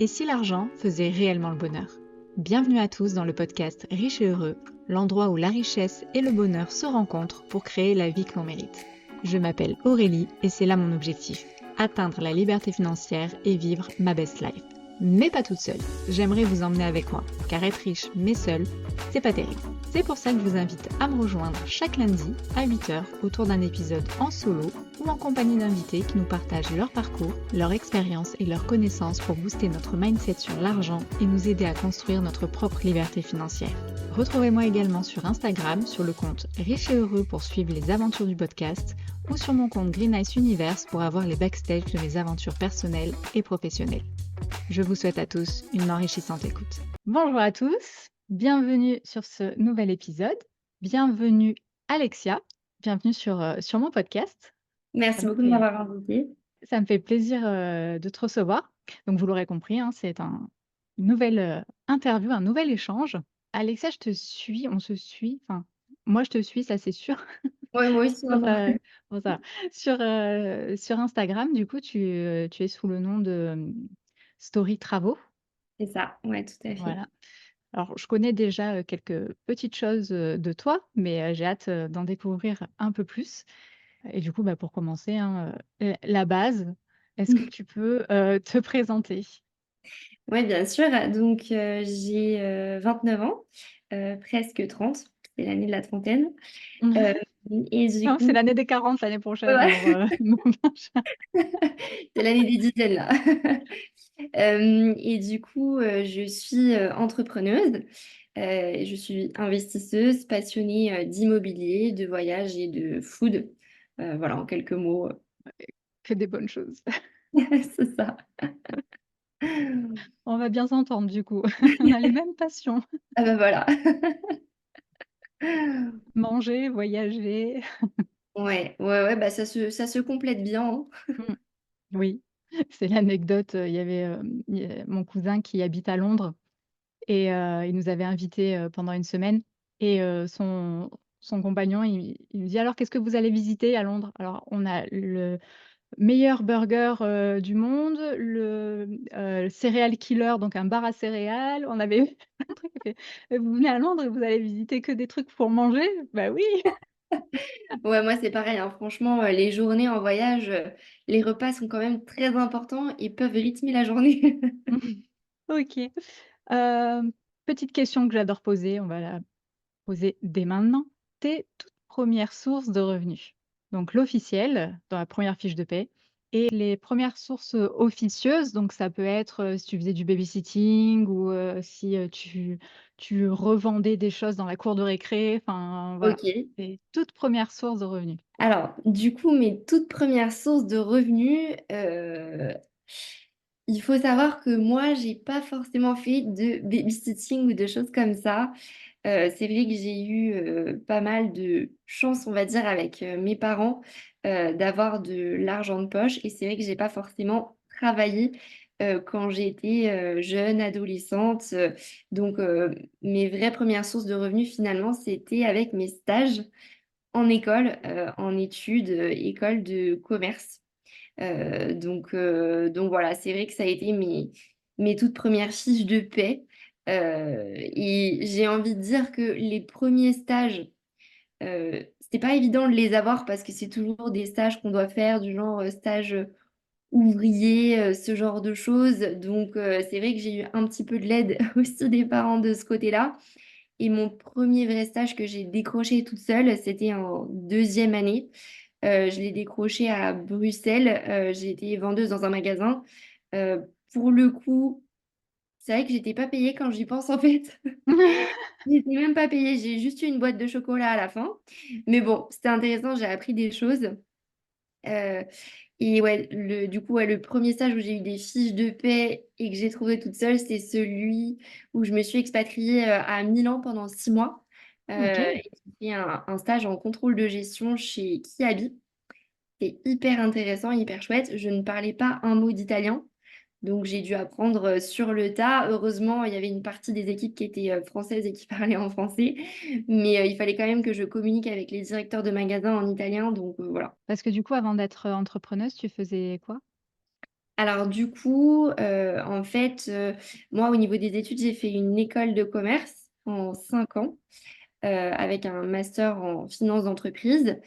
Et si l'argent faisait réellement le bonheur? Bienvenue à tous dans le podcast Riche et Heureux, l'endroit où la richesse et le bonheur se rencontrent pour créer la vie que l'on mérite. Je m'appelle Aurélie et c'est là mon objectif, atteindre la liberté financière et vivre ma best life. Mais pas toute seule, j'aimerais vous emmener avec moi, car être riche mais seule, c'est pas terrible. C'est pour ça que je vous invite à me rejoindre chaque lundi à 8h autour d'un épisode en solo ou en compagnie d'invités qui nous partagent leur parcours, leur expérience et leurs connaissances pour booster notre mindset sur l'argent et nous aider à construire notre propre liberté financière. Retrouvez-moi également sur Instagram sur le compte Riche et Heureux pour suivre les aventures du podcast ou sur mon compte Green Ice Universe pour avoir les backstage de mes aventures personnelles et professionnelles. Je vous souhaite à tous une enrichissante écoute. Bonjour à tous, bienvenue sur ce nouvel épisode. Bienvenue Alexia, bienvenue sur mon podcast. Merci beaucoup de m'avoir invitée. Ça me fait plaisir de te recevoir. Donc vous l'aurez compris, hein, c'est une nouvelle interview, un nouvel échange. Alexia, je te suis, on se suit, enfin moi je te suis, ça c'est sûr. Ouais, moi aussi, Sur, vraiment. bon, ça va. Sur Instagram, du coup, tu es sous le nom de Story Travaux. C'est ça, ouais, tout à fait. Voilà. Alors, je connais déjà quelques petites choses de toi, mais j'ai hâte d'en découvrir un peu plus. Et du coup, bah, pour commencer, hein, la base, est-ce que tu peux te présenter? Ouais, bien sûr. Donc, j'ai 29 ans, presque 30. C'est l'année de la trentaine. Euh, et du Non, c'est coup, l'année des 40 l'année prochaine. ouais, Alors, c'est l'année des dizaines, là. Et du coup, je suis entrepreneuse. Je suis investisseuse, passionnée d'immobilier, de voyage et de food. Voilà, en quelques mots. que des bonnes choses. C'est ça. On va bien s'entendre, du coup. On a les mêmes passions. Ah ben voilà. Manger, voyager. Ouais, ouais, ouais, bah ça se complète bien, hein. Mm. Oui, c'est l'anecdote. Il y avait mon cousin qui habite à Londres et il nous avait invités pendant une semaine. Et son compagnon, il me dit: «Alors, qu'est-ce que vous allez visiter à Londres?» Alors, on a le meilleur burger du monde, le serial killer, donc un bar à céréales. On avait plein de trucs. Il fait: «Vous venez à Londres et vous allez visiter que des trucs pour manger?» Bah oui! Ouais, moi c'est pareil, hein. Franchement, les journées en voyage, les repas sont quand même très importants et peuvent rythmer la journée. OK. Petite question que j'adore poser, on va la poser dès maintenant. Tes toutes premières sources de revenus. Donc l'officiel, dans la première fiche de paie et les premières sources, officieuses, donc ça peut être, si tu faisais du babysitting ou, si, tu revendais des choses dans la cour de récré, enfin voilà. OK. Tes toutes premières sources de revenus. Alors, du coup, mes toutes premières sources de revenus, il faut savoir que moi, j'ai pas forcément fait de babysitting ou de choses comme ça. C'est vrai que j'ai eu, pas mal de chance, on va dire, avec, mes parents, d'avoir de l'argent de poche et c'est vrai que j'ai pas forcément travaillé, quand j'étais, jeune, adolescente, donc mes vraies premières sources de revenus, finalement, c'était avec mes stages en école, en études, école de commerce. Donc voilà, c'est vrai que ça a été mes toutes premières fiches de paie. Et j'ai envie de dire que les premiers stages, c'était pas évident de les avoir parce que c'est toujours des stages qu'on doit faire, du genre stage ouvrier, ce genre de choses. Donc c'est vrai que j'ai eu un petit peu de l'aide aussi des parents de ce côté-là. Et mon premier vrai stage que j'ai décroché toute seule, c'était en deuxième année. Je l'ai décroché à Bruxelles. J'ai été vendeuse dans un magasin. Euh, pour le coup, c'est vrai que j'étais pas payée quand j'y pense en fait. J'étais même pas payée. J'ai juste eu une boîte de chocolat à la fin. Mais bon, c'était intéressant. J'ai appris des choses. Euh, et ouais, du coup, ouais, le premier stage où j'ai eu des fiches de paie et que j'ai trouvé toute seule, c'est celui où je me suis expatriée à Milan pendant 6 mois. OK. Et j'ai fait un stage en contrôle de gestion chez Kiabi. C'est hyper intéressant, hyper chouette. Je ne parlais pas un mot d'italien, donc j'ai dû apprendre sur le tas. Heureusement, il y avait une partie des équipes qui étaient françaises et qui parlaient en français, mais il fallait quand même que je communique avec les directeurs de magasins en italien, donc voilà. Parce que du coup, avant d'être entrepreneuse, tu faisais quoi? Alors du coup, en fait, moi au niveau des études, j'ai fait une école de commerce en 5 ans avec un master en finance d'entreprise.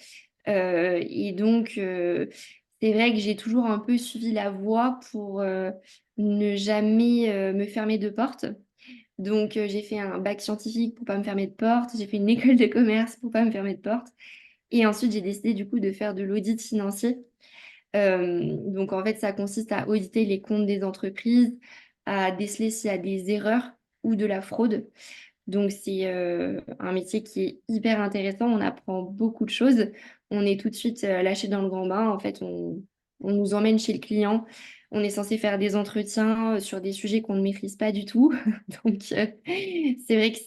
Et donc, c'est vrai que j'ai toujours un peu suivi la voie pour ne jamais me fermer de porte. Donc, j'ai fait un bac scientifique pour pas me fermer de porte. J'ai fait une école de commerce pour pas me fermer de porte. Et ensuite, j'ai décidé du coup de faire de l'audit financier. Donc, en fait, ça consiste à auditer les comptes des entreprises, à déceler s'il y a des erreurs ou de la fraude. Donc, c'est un métier qui est hyper intéressant. On apprend beaucoup de choses. On est tout de suite lâché dans le grand bain. En fait, on nous emmène chez le client. On est censé faire des entretiens sur des sujets qu'on ne maîtrise pas du tout. Donc, c'est vrai que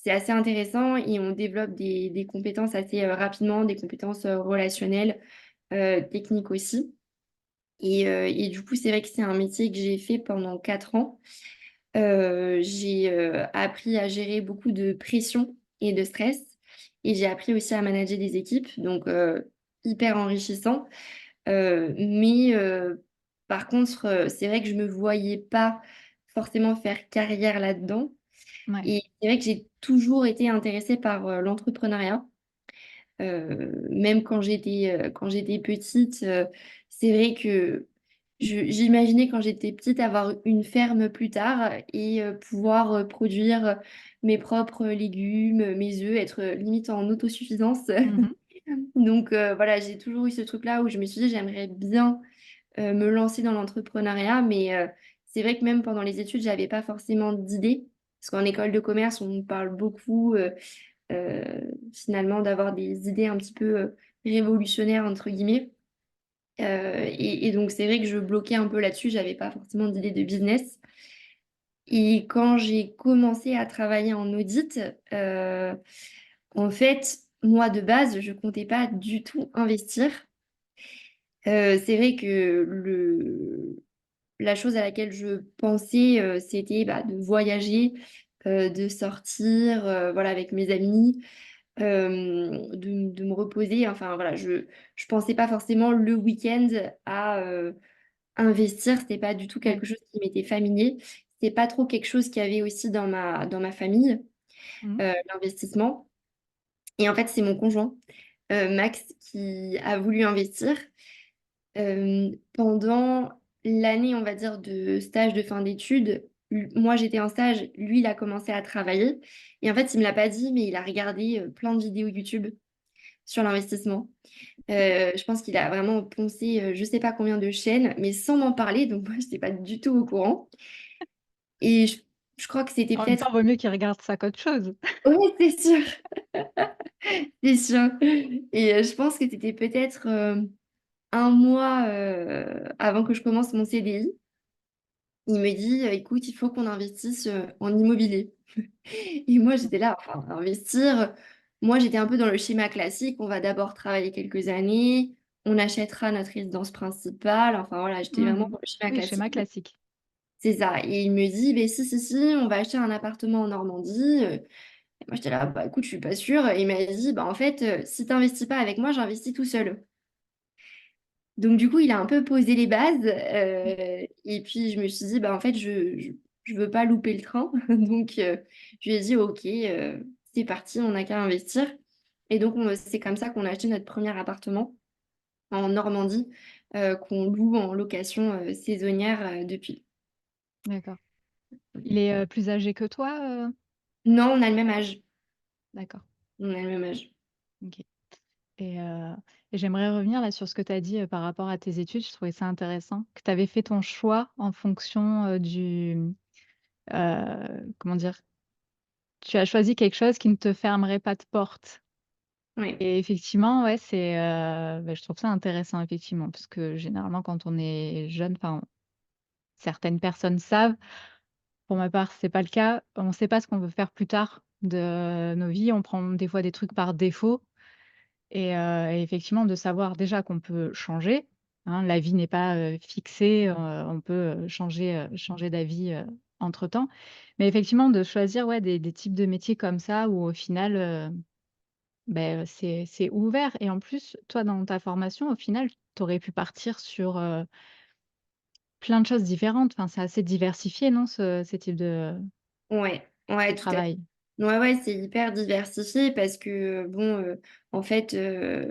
c'est assez intéressant et on développe des compétences assez rapidement, des compétences relationnelles, techniques aussi. Et du coup, c'est vrai que c'est un métier que j'ai fait pendant 4 ans. J'ai appris à gérer beaucoup de pression et de stress. Et j'ai appris aussi à manager des équipes, donc hyper enrichissant. Mais par contre, c'est vrai que je me voyais pas forcément faire carrière là-dedans. Ouais. Et c'est vrai que j'ai toujours été intéressée par l'entrepreneuriat. Même quand j'étais petite, c'est vrai que j'imaginais quand j'étais petite avoir une ferme plus tard et pouvoir produire mes propres légumes, mes œufs, être limite en autosuffisance. Mhm. Donc voilà, j'ai toujours eu ce truc-là où je me suis dit j'aimerais bien me lancer dans l'entrepreneuriat, mais c'est vrai que même pendant les études, j'avais pas forcément d'idées. Parce qu'en école de commerce, on nous parle beaucoup euh, finalement d'avoir des idées un petit peu révolutionnaires, entre guillemets. Et donc, c'est vrai que je bloquais un peu là-dessus, j'avais pas forcément d'idée de business. Et quand j'ai commencé à travailler en audit, euh, en fait, moi de base, je comptais pas du tout investir. C'est vrai que la chose à laquelle je pensais, c'était bah, de voyager, de sortir, voilà, avec mes amis, de me reposer. Enfin, voilà, je pensais pas forcément le week-end à investir. C'était pas du tout Ouais. quelque chose qui m'était familier. C'était pas trop quelque chose qu'il y avait aussi dans ma famille, Mhm. l'investissement. Et en fait, c'est mon conjoint, Max, qui a voulu investir. Pendant l'année, on va dire, de stage de fin d'études, moi j'étais en stage, lui il a commencé à travailler. Et en fait, il me l'a pas dit, mais il a regardé plein de vidéos YouTube sur l'investissement. Je pense qu'il a vraiment poncé je sais pas combien de chaînes, mais sans m'en parler, donc moi je n'étais pas du tout au courant. Et je crois que c'était En même peut-être... temps, vaut mieux qu'ils regardent ça qu'autre chose. Oui, c'est sûr, c'est sûr. Et je pense que c'était peut-être un mois avant que je commence mon CDI. Il me dit, écoute, il faut qu'on investisse en immobilier. Et moi, j'étais là, enfin, investir. Moi, j'étais un peu dans le schéma classique. On va d'abord travailler quelques années, on achètera notre résidence principale. Enfin, voilà, j'étais vraiment Mhm. dans le schéma Oui, schéma classique. classique. C'est ça. Et il me dit, ben si, si, si, on va acheter un appartement en Normandie. Et moi, j'étais là, bah écoute, je suis pas sûre. Et il m'a dit, bah en fait, si tu n'investis pas avec moi, j'investis tout seul. Donc du coup, il a un peu posé les bases et puis je me suis dit, bah, en fait, je veux pas louper le train. Donc je lui ai dit, ok, c'est parti, on n'a qu'à investir. Et donc c'est comme ça qu'on a acheté notre premier appartement en Normandie qu'on loue en location saisonnière depuis. D'accord. Il est plus âgé que toi? Non, on a le même âge. D'accord. On a le même âge. Ok. Et, euh, et j'aimerais revenir là sur ce que tu as dit par rapport à tes études. Je trouvais ça intéressant que tu avais fait ton choix en fonction comment dire, tu as choisi quelque chose qui ne te fermerait pas de porte. Ouais. Et effectivement, ouais, je trouve ça intéressant, effectivement, parce que généralement, quand on est jeune, enfin, certaines personnes savent, pour ma part, c'est pas le cas, on ne sait pas ce qu'on veut faire plus tard de nos vies, on prend des fois des trucs par défaut. Et effectivement, de savoir déjà qu'on peut changer, hein, la vie n'est pas, fixée, on peut, changer d'avis, entre-temps. Mais effectivement, de choisir, ouais, des types de métiers comme ça où au final, c'est ouvert et en plus, toi, dans ta formation, au final, tu aurais pu partir sur, plein de choses différentes. Enfin, c'est assez diversifié, non, ces types Ouais, de ouais, tout à fait. travail? Ouais, ouais, c'est hyper diversifié parce que, bon, en fait,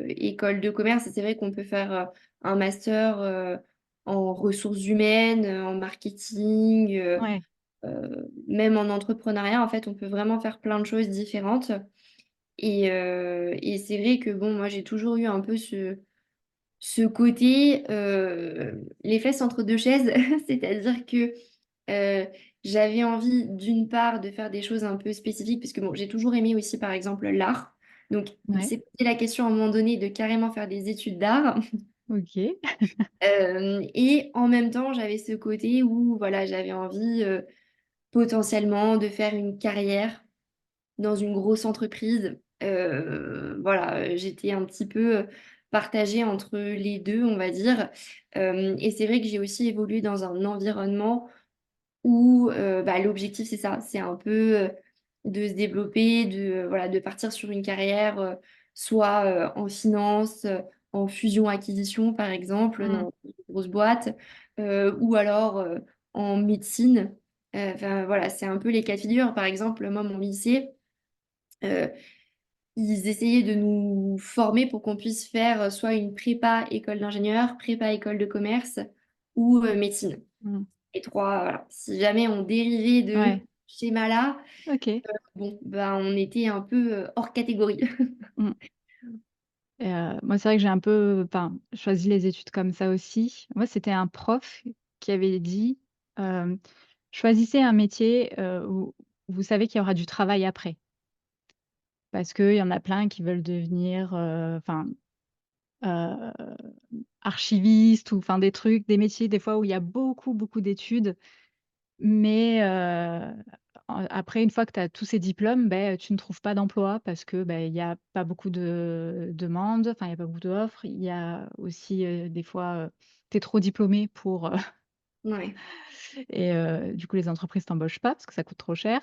école de commerce, c'est vrai qu'on peut faire un master en ressources humaines, en marketing, Ouais. même en entrepreneuriat. En fait, on peut vraiment faire plein de choses différentes. Et c'est vrai que, bon, moi, j'ai toujours eu un peu ce côté, les fesses entre deux chaises, c'est-à-dire que euh, j'avais envie d'une part de faire des choses un peu spécifiques, parce que bon, j'ai toujours aimé aussi par exemple l'art. Donc il Ouais. s'est posé la question à un moment donné de carrément faire des études d'art. OK. Et en même temps, j'avais ce côté où voilà, j'avais envie potentiellement de faire une carrière dans une grosse entreprise. Voilà, j'étais un petit peu partagée entre les deux, on va dire. Et c'est vrai que j'ai aussi évolué dans un environnement où bah, l'objectif, c'est ça, c'est un peu de se développer, voilà, de partir sur une carrière, soit en finance, en fusion-acquisition, par exemple, Mmh. dans une grosse boîte, ou alors en médecine. Enfin, voilà, c'est un peu les cas de figure. Par exemple, moi, mon lycée, euh, ils essayaient de nous former pour qu'on puisse faire soit une prépa école d'ingénieur, prépa école de commerce ou médecine. Mmh. Les trois, voilà. Si jamais on dérivait de Ouais. ce schéma-là, OK. bon, ben, on était un peu hors catégorie. Mmh. Moi, c'est vrai que j'ai un peu, enfin, choisi les études comme ça aussi. Moi, c'était un prof qui avait dit, hem: «Choisissez un métier, où vous savez qu'il y aura du travail après». Parce qu'il y en a plein qui veulent devenir, enfin, heu, archivistes ou enfin des trucs, des métiers des fois où il y a beaucoup, beaucoup d'études, mais après une fois que tu as tous ces diplômes, beh, tu ne trouves pas d'emploi parce que, beh, il y a pas beaucoup de demandes, enfin il y a pas beaucoup d'offres. Il y a aussi, des fois, tu es trop diplômé pour, Ouais, et du coup les entreprises t'embauchent pas parce que ça coûte trop cher.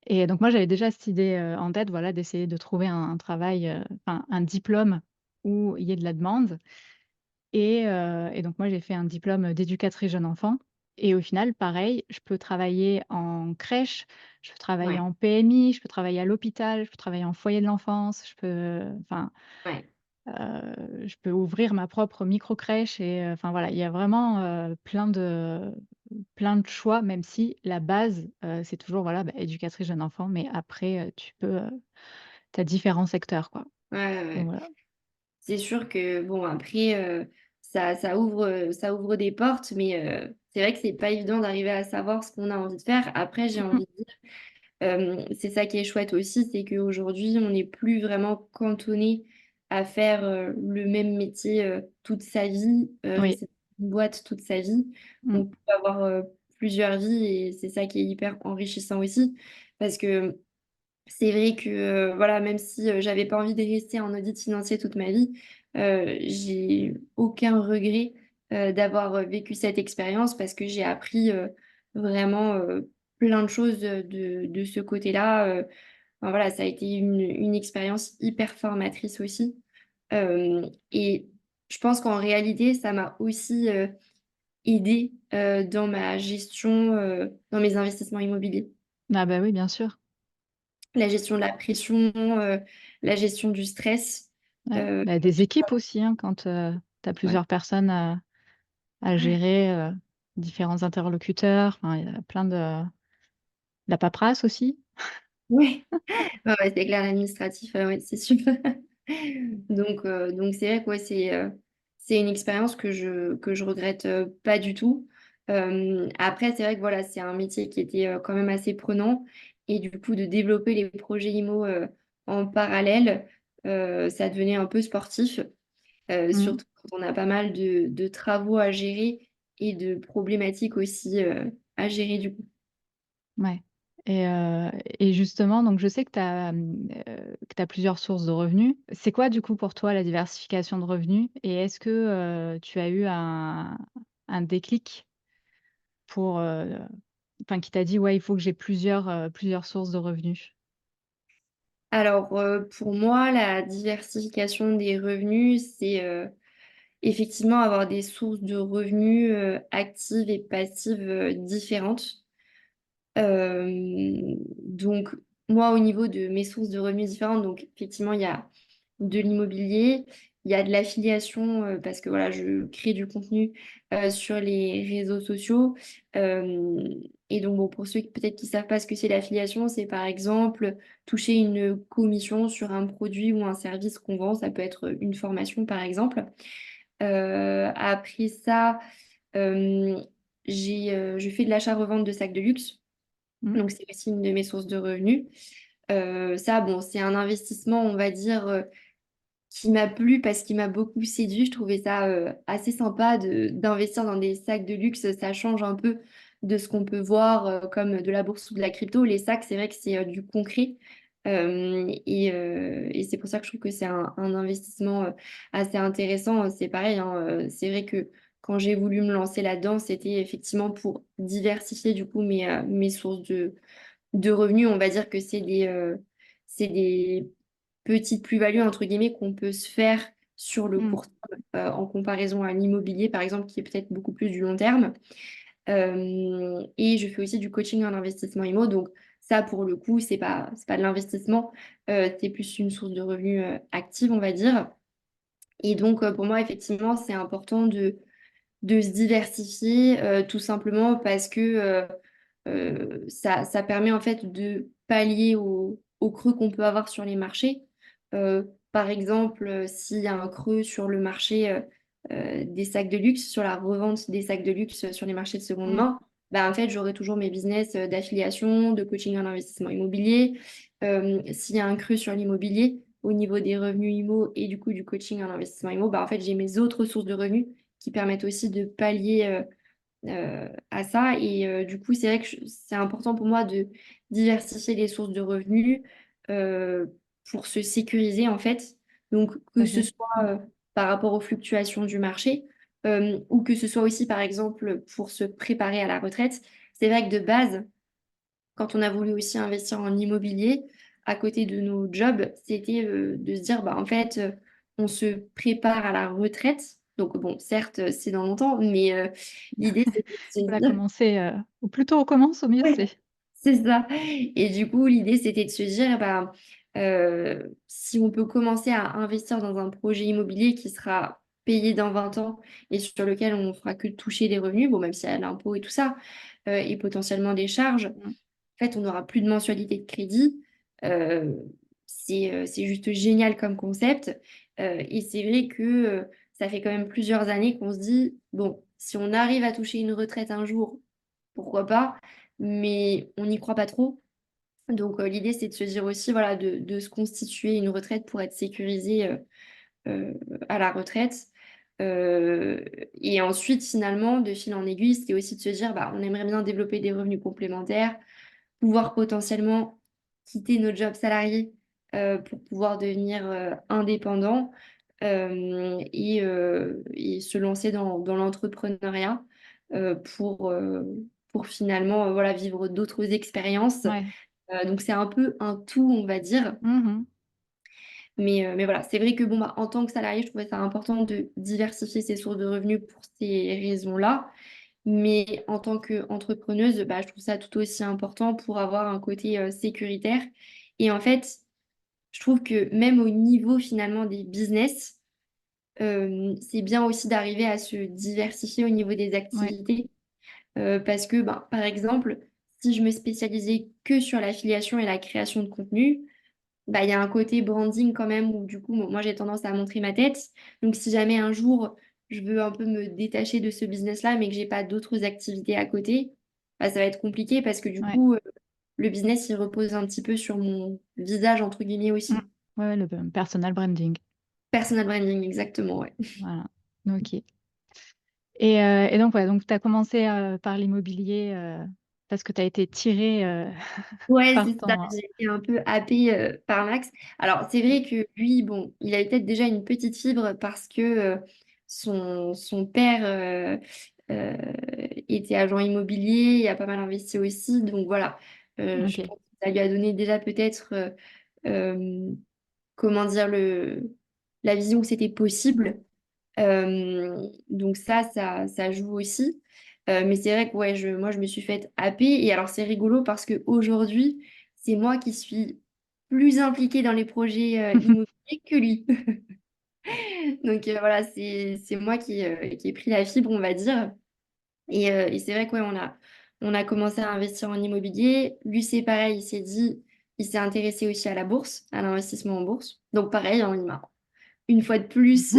Et donc moi, j'avais déjà cette idée, en tête, voilà, d'essayer de trouver un travail, enfin un diplôme où il y ait de la demande et donc moi, j'ai fait un diplôme d'éducatrice jeune enfant et au final, pareil, je peux travailler en crèche, je peux travailler ouais, en PMI, je peux travailler à l'hôpital, je peux travailler en foyer de l'enfance, je peux, enfin, ouais, je peux ouvrir ma propre micro crèche et enfin voilà, il y a vraiment, plein de choix, même si la base, c'est toujours, voilà, bah, éducatrice jeune enfant, mais après, tu as différents secteurs, quoi. ouais, ouais, Donc ouais. voilà. C'est sûr que, bon, après, ça ouvre des portes, mais c'est vrai que c'est pas évident d'arriver à savoir ce qu'on a envie de faire. Après, j'ai Mmh. envie de dire, c'est ça qui est chouette aussi, c'est qu'aujourd'hui, on n'est plus vraiment cantonné à faire le même métier toute sa vie, Oui. rester dans une boîte toute sa vie. Mmh. On peut avoir plusieurs vies et c'est ça qui est hyper enrichissant aussi. Parce que c'est vrai que voilà, même si j'avais pas envie de rester en audit financier toute ma vie, j'ai aucun regret d'avoir vécu cette expérience parce que j'ai appris vraiment plein de choses de ce côté-là. Enfin, voilà, ça a été une expérience hyper formatrice aussi. Et je pense qu'en réalité, ça m'a aussi aidée dans ma gestion, dans mes investissements immobiliers. Ah bah, oui, bien sûr. La gestion de la pression, la gestion du stress. Ouais. Heu, Bah, des équipes aussi, hein, quand, tu as ouais. plusieurs personnes à gérer, différents interlocuteurs, enfin, il y a plein de la paperasse aussi. Ouais, ouais, ouais, c'est clair, l'administratif, ouais, c'est sûr. Donc c'est vrai que ouais, c'est une expérience que je regrette, pas du tout. Après, c'est vrai que voilà, c'est un métier qui était, quand même assez prenant et du coup, de développer les projets IMO, en parallèle, ça devenait un peu sportif. Mmh. Surtout quand on a pas mal de travaux à gérer et de problématiques aussi à gérer du coup. Ouais et justement, donc je sais que tu as plusieurs sources de revenus. C'est quoi, du coup, pour toi, la diversification de revenus? Et est-ce que, tu as eu un déclic pour, enfin, qui t'a dit: «Ouais, il faut que j'ai plusieurs sources de revenus»? Alors pour moi, la diversification des revenus, effectivement avoir des sources de revenus actives et passives différentes. Donc, moi, au niveau de mes sources de revenus différentes, donc effectivement, il y a de l'immobilier, il y a de l'affiliation parce que voilà, je crée du contenu sur les réseaux sociaux. Euh, et donc, bon, pour ceux qui peut-être qui savent pas ce que c'est l'affiliation, c'est par exemple toucher une commission sur un produit ou un service qu'on vend. Ça peut être une formation, par exemple. Après ça, euh, je fais de l'achat-revente de sacs de luxe. Mm. Donc, c'est aussi une de mes sources de revenus. Ça, bon, c'est un investissement, on va dire, qui m'a plu parce qu'il m'a beaucoup séduit. Je trouvais ça assez sympa d'investir dans des sacs de luxe. Ça change un peu de ce qu'on peut voir comme de la bourse ou de la crypto. Les sacs, c'est vrai que c'est du concret. Et c'est pour ça que je trouve que c'est un investissement assez intéressant. C'est pareil, hein, c'est vrai que quand j'ai voulu me lancer là-dedans, c'était effectivement pour diversifier du coup mes sources de revenus. On va dire que c'est des petites plus-values, entre guillemets, qu'on peut se faire sur le Mm. court terme en comparaison à l'immobilier, par exemple, qui est peut-être beaucoup plus du long terme. Et je fais aussi du coaching en investissement IMO. Donc ça, pour le coup, c'est pas de l'investissement, c'est plus une source de revenus active, on va dire. Et donc, pour moi, effectivement, c'est important de se diversifier tout simplement parce que ça permet en fait de pallier au creux qu'on peut avoir sur les marchés. Par exemple, s'il y a un creux sur le marché des sacs de luxe, sur la revente des sacs de luxe sur les marchés de seconde Mm. main, bah, en fait, j'aurai toujours mes business d'affiliation, de coaching en investissement immobilier. S'il y a un creux sur l'immobilier, au niveau des revenus IMO et du coup du coaching en investissement IMO, bah, en fait, j'ai mes autres sources de revenus qui permettent aussi de pallier à ça. Et du coup, c'est vrai que c'est important pour moi de diversifier les sources de revenus euh, pour se sécuriser en fait. Donc, Tout que à ce fait. soit par rapport aux fluctuations du marché ou que ce soit aussi, par exemple, pour se préparer à la retraite. C'est vrai que de base, quand on a voulu aussi investir en immobilier à côté de nos jobs, c'était de se dire, bah, en fait, on se prépare à la retraite. Donc, bon, certes, c'est dans longtemps, mais l'idée, c'est de se Voilà, dire, commencer, au plus tôt on commence, au mieux ouais, c'est. c'est ça. Et du coup, l'idée, c'était de se dire, bah, si on peut commencer à investir dans un projet immobilier qui sera payé dans 20 ans et sur lequel on ne fera que toucher des revenus, bon, même s'il y a l'impôt et tout ça, et potentiellement des charges, Mm. en fait, on n'aura plus de mensualité de crédit. Euh, c'est juste génial comme concept. Et c'est vrai que ça fait quand même plusieurs années qu'on se dit, bon, si on arrive à toucher une retraite un jour, pourquoi pas, mais on n'y croit pas trop. Donc l'idée, c'est de se dire aussi, voilà, de se constituer une retraite pour être sécurisé euh, à la retraite. Euh, et ensuite, finalement, de fil en aiguille, c'est aussi de se dire, bah, on aimerait bien développer des revenus complémentaires, pouvoir potentiellement quitter notre job salarié pour pouvoir devenir indépendant et se lancer dans l'entrepreneuriat pour finalement voilà, vivre d'autres expériences. Ouais. Donc c'est un peu un tout, on va dire. Mmh. Mais voilà, c'est vrai que bon, bah, en tant que salarié, je trouvais ça important de diversifier ses sources de revenus pour ces raisons-là. Mais en tant qu'entrepreneuse, bah, je trouve ça tout aussi important pour avoir un côté sécuritaire. Et en fait, je trouve que même au niveau finalement des business, c'est bien aussi d'arriver à se diversifier au niveau des Ouais. activités. Parce que, bah, par exemple, si je me spécialisais que sur l'affiliation et la création de contenu, bah, il y a un côté branding quand même où du coup, moi j'ai tendance à montrer ma tête. Donc si jamais un jour je veux un peu me détacher de ce business-là, mais que j'ai pas d'autres activités à côté, bah, ça va être compliqué parce que du Ouais. coup, le business il repose un petit peu sur mon visage, entre guillemets Mmh. aussi. Ouais, le personal branding. Personal branding, exactement, ouais. Voilà. OK. Et donc ouais, donc tu as commencé, par l'immobilier, parce que tu as été tirée, Ouais, par c'est ça, ton j'ai été un peu happée par Max. Alors, c'est vrai que lui, bon, il avait peut-être déjà une petite fibre parce que son père euh, était agent immobilier, il a pas mal investi aussi. Donc voilà, je OK. pense que ça lui a donné déjà peut-être, euh, comment dire, la vision que c'était possible. Donc ça joue aussi. Mais c'est vrai que ouais, moi, je me suis faite happer. Et alors, c'est rigolo parce qu'aujourd'hui, c'est moi qui suis plus impliquée dans les projets immobiliers que lui. Donc voilà, c'est moi qui ai pris la fibre, on va dire. Et c'est vrai que ouais, on a commencé à investir en immobilier. Lui, c'est pareil, il s'est intéressé aussi à la bourse, à l'investissement en bourse. Donc pareil, hein, il m'a une fois de plus,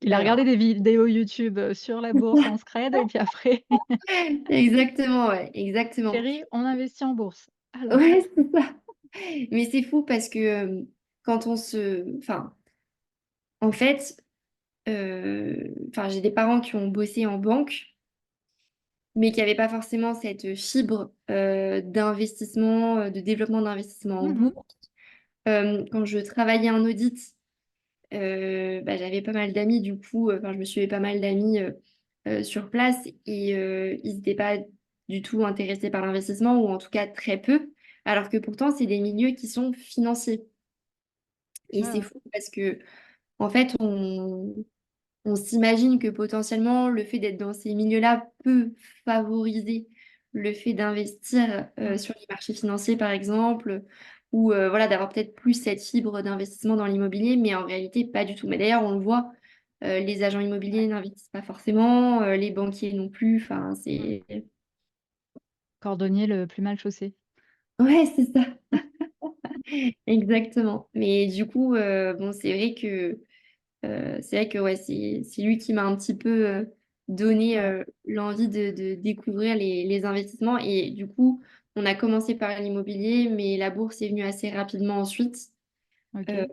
Il a regardé des vidéos YouTube sur la bourse en scred et puis après, exactement, ouais, exactement. chérie, on investit en bourse. Alors, Ouais, c'est ça. Mais c'est fou parce que quand on se... Enfin, en fait, j'ai des parents qui ont bossé en banque, mais qui n'avaient pas forcément cette fibre d'investissement, de développement d'investissement en mhm, bourse. Quand je travaillais en audit, j'avais pas mal d'amis, du coup, je me suis fait pas mal d'amis sur place et ils n'étaient pas du tout intéressés par l'investissement, ou en tout cas très peu, alors que pourtant, c'est des milieux qui sont financiers. Et ouais, c'est ouais. fou parce que, en fait, on s'imagine que potentiellement, le fait d'être dans ces milieux-là peut favoriser le fait d'investir Mm. sur les marchés financiers, par exemple, ou voilà, d'avoir peut-être plus cette fibre d'investissement dans l'immobilier, mais en réalité, pas du tout. Mais d'ailleurs, on le voit, les agents immobiliers n'investissent pas forcément, les banquiers non plus. Enfin, Mm. c'est... Cordonnier le plus mal chaussé. Ouais, c'est ça. Exactement. Mais du coup, bon, c'est vrai que ouais, c'est lui qui m'a un petit peu donné Ouais, l'envie de découvrir les investissements. Et du coup, on a commencé par l'immobilier, mais la bourse est venue assez rapidement ensuite, euh,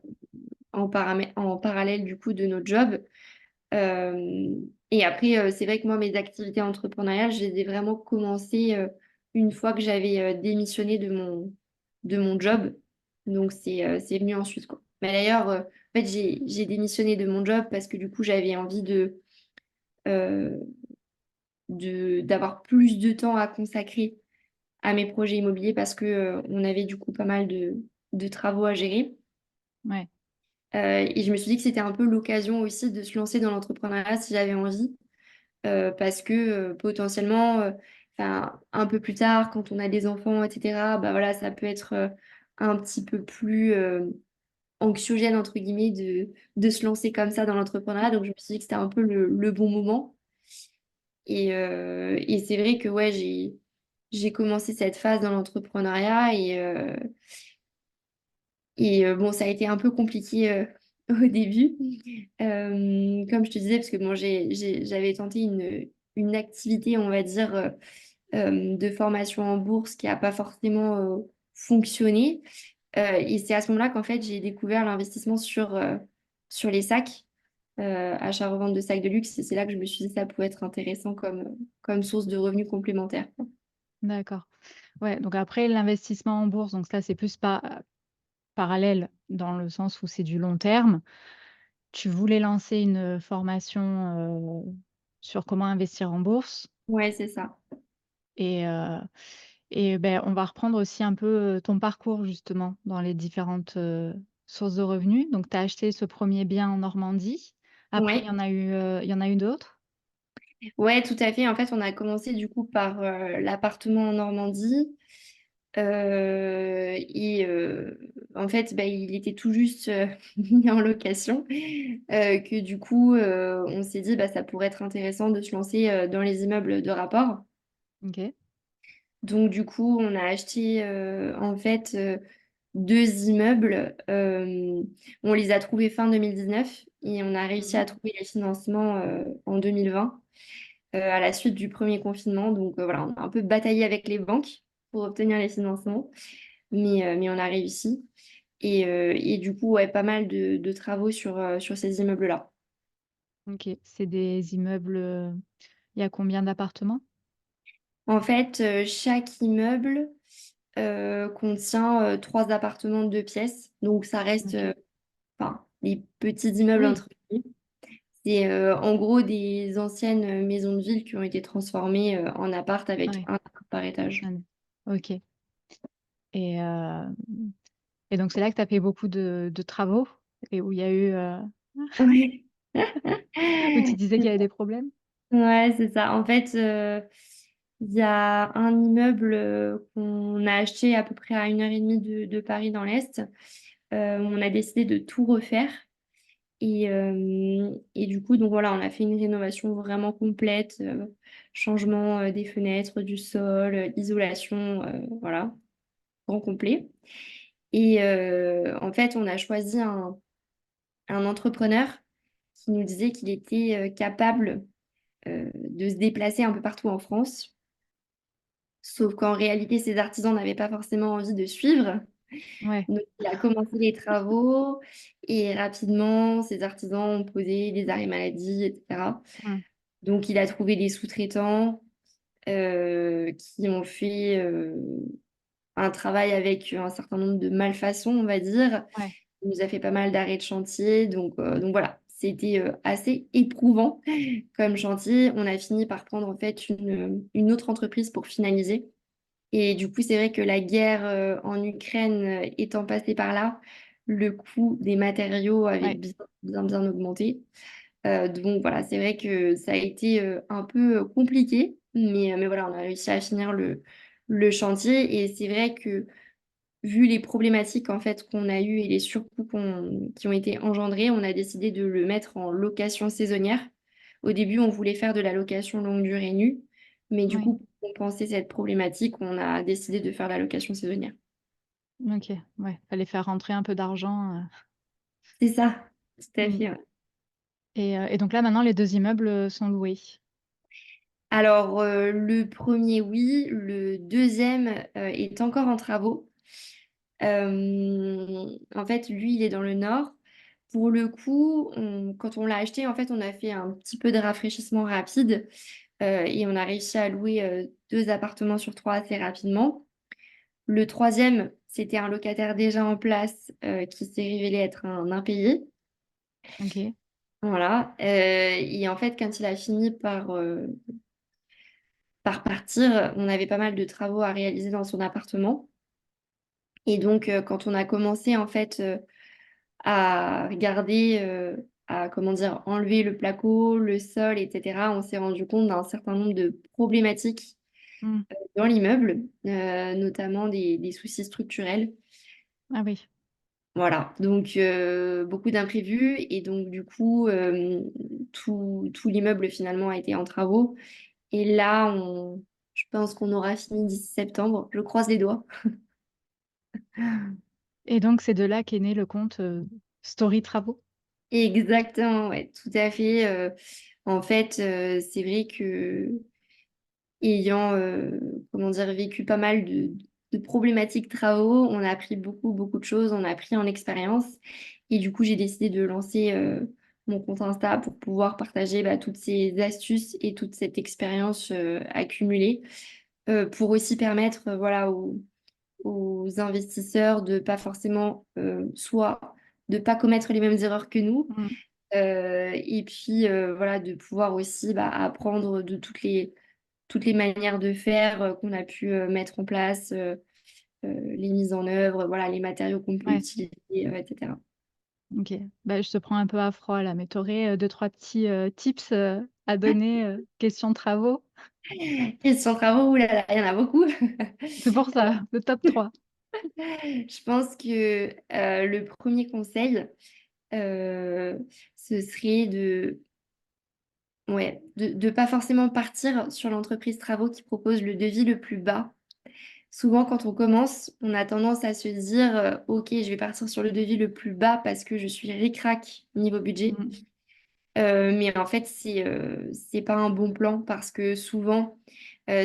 ok. en parallèle du coup de notre job. Euh, et après, c'est vrai que moi, mes activités entrepreneuriales, je les ai vraiment commencées une fois que j'avais démissionné de mon job. Donc, c'est venu ensuite, quoi. Mais d'ailleurs, en fait, j'ai démissionné de mon job parce que du coup, j'avais envie euh, d'avoir plus de temps à consacrer à mes projets immobiliers parce que, on avait du coup pas mal de travaux à gérer. Ouais. Et je me suis dit que c'était un peu l'occasion aussi de se lancer dans l'entrepreneuriat si j'avais envie. Parce que potentiellement, un peu plus tard, quand on a des enfants, etc., bah voilà, ça peut être un petit peu plus anxiogène, entre guillemets, de se lancer comme ça dans l'entrepreneuriat. Donc, je me suis dit que c'était un peu le bon moment. Et c'est vrai que ouais, j'ai commencé cette phase dans l'entrepreneuriat et bon, ça a été un peu compliqué au début. Comme je te disais, parce que bon, j'avais tenté une activité, on va dire, de formation en bourse qui n'a pas forcément fonctionné. Et c'est à ce moment-là qu'en fait, j'ai découvert l'investissement sur les sacs, achat-revente de sacs de luxe. Et c'est là que je me suis dit que ça pouvait être intéressant comme source de revenus complémentaires, quoi. D'accord. Ouais, donc après l'investissement en bourse, donc ça c'est plus parallèle dans le sens où c'est du long terme. Tu voulais lancer une formation sur comment investir en bourse Ouais, c'est ça. et, ben, on va reprendre aussi un peu ton parcours justement dans les différentes sources de revenus. Donc, tu as acheté ce premier bien en Normandie. Après, Ouais. il y en a eu d'autres? Ouais, tout à fait. En fait, on a commencé du coup par l'appartement en Normandie. En fait, bah, il était tout juste mis en location. Que du coup, on s'est dit bah, ça pourrait être intéressant de se lancer dans les immeubles de rapport. OK. Donc du coup, on a acheté en fait deux immeubles. On les a trouvés fin 2019 et on a réussi Mmh. à trouver les financements en 2020 à la suite du premier confinement. Donc voilà, on a un peu bataillé avec les banques pour obtenir les financements, mais on a réussi. Et du coup, ouais, pas mal de travaux sur ces immeubles-là. OK. C'est des immeubles, il y a combien d'appartements? En fait, chaque immeuble contient trois appartements de deux pièces. Donc ça reste OK. des petits immeubles Oui. entre guillemets. C'est en gros des anciennes maisons de ville qui ont été transformées en appart avec Ouais. un appart par étage. OK. Et, heu et donc c'est là que tu as fait beaucoup de travaux et où il y a eu, Ouais. Où tu disais qu'il y avait des problèmes? Ouais, c'est ça. En fait, il y a un immeuble qu'on a acheté à peu près à 1 heure et demie de Paris dans l'Est. On a décidé de tout refaire. Et du coup, donc voilà, on a fait une rénovation vraiment complète, changement des fenêtres, du sol, isolation, voilà, grand complet. Et en fait, on a choisi un entrepreneur qui nous disait qu'il était capable de se déplacer un peu partout en France. Sauf qu'en réalité, ces artisans n'avaient pas forcément envie de suivre. Ouais. Donc, il a commencé les travaux et rapidement, ces artisans ont posé des arrêts maladie, etc. Mm. Donc, il a trouvé des sous-traitants qui ont fait un travail avec un certain nombre de malfaçons, on va dire. Ouais. Il nous a fait pas mal d'arrêts de chantier. Donc voilà, c'était assez éprouvant comme chantier. On a fini par prendre en fait une autre entreprise pour finaliser. Et du coup, c'est vrai que la guerre en Ukraine étant passée par là, le coût des matériaux avait Ouais. bien augmenté. Donc voilà, c'est vrai que ça a été un peu compliqué, mais voilà, on a réussi à finir le chantier. Et c'est vrai que vu les problématiques en fait qu'on a eues et les surcoûts qui ont été engendrés, on a décidé de le mettre en location saisonnière. Au début, on voulait faire de la location longue durée nue, mais du Ouais. coup, pour compenser cette problématique, on a décidé de faire la location saisonnière. Ok. Ouais. Fallait faire rentrer un peu d'argent. C'est ça, tout à Mm. fait. Ouais. Et donc là, maintenant, les deux immeubles sont loués. Alors, le premier, oui, le deuxième est encore en travaux. En fait, lui, il est dans le nord. Pour le coup, quand on l'a acheté, en fait, on a fait un petit peu de rafraîchissement rapide et on a réussi à louer 2 appartements sur 3 assez rapidement. Le troisième, c'était un locataire déjà en place qui s'est révélé être un impayé. Ok. Voilà. Et en fait, quand il a fini par partir, on avait pas mal de travaux à réaliser dans son appartement. Et donc, quand on a commencé en fait à regarder, à comment dire, enlever le placo, le sol, etc., on s'est rendu compte d'un certain nombre de problématiques Mm. dans l'immeuble, notamment des soucis structurels. Ah oui. Voilà, donc beaucoup d'imprévus et donc du coup, tout l'immeuble finalement a été en travaux. Et là, je pense qu'on aura fini d'ici septembre. Je croise les doigts. Et donc, c'est de là qu'est né le compte Story Travaux. Exactement, ouais, tout à fait. En fait, c'est vrai que ayant, comment dire, vécu pas mal de problématiques travaux, on a appris beaucoup de choses, on a appris en expérience. Et du coup, j'ai décidé de lancer mon compte Insta pour pouvoir partager bah, toutes ces astuces et toute cette expérience accumulée pour aussi permettre voilà, aux investisseurs de pas forcément, soit de pas commettre les mêmes erreurs que nous, Mm. et puis voilà, de pouvoir aussi bah, apprendre de toutes les manières de faire qu'on a pu mettre en place, les mises en œuvre, voilà, les matériaux qu'on peut Ouais. utiliser, etc. Ok. Bah, je te prends un peu à froid là, mais tu aurais deux, trois petits tips à donner, question de travaux. Question travaux, oulala, il y en a beaucoup. C'est pour ça, le top 3. Je pense que le premier conseil, euh, ce serait ouais, de pas forcément partir sur l'entreprise travaux qui propose le devis le plus bas. Souvent, quand on commence, on a tendance à se dire, OK, je vais partir sur le devis le plus bas parce que je suis ric-rac niveau budget. Mm. Mais en fait, c'est pas un bon plan parce que souvent,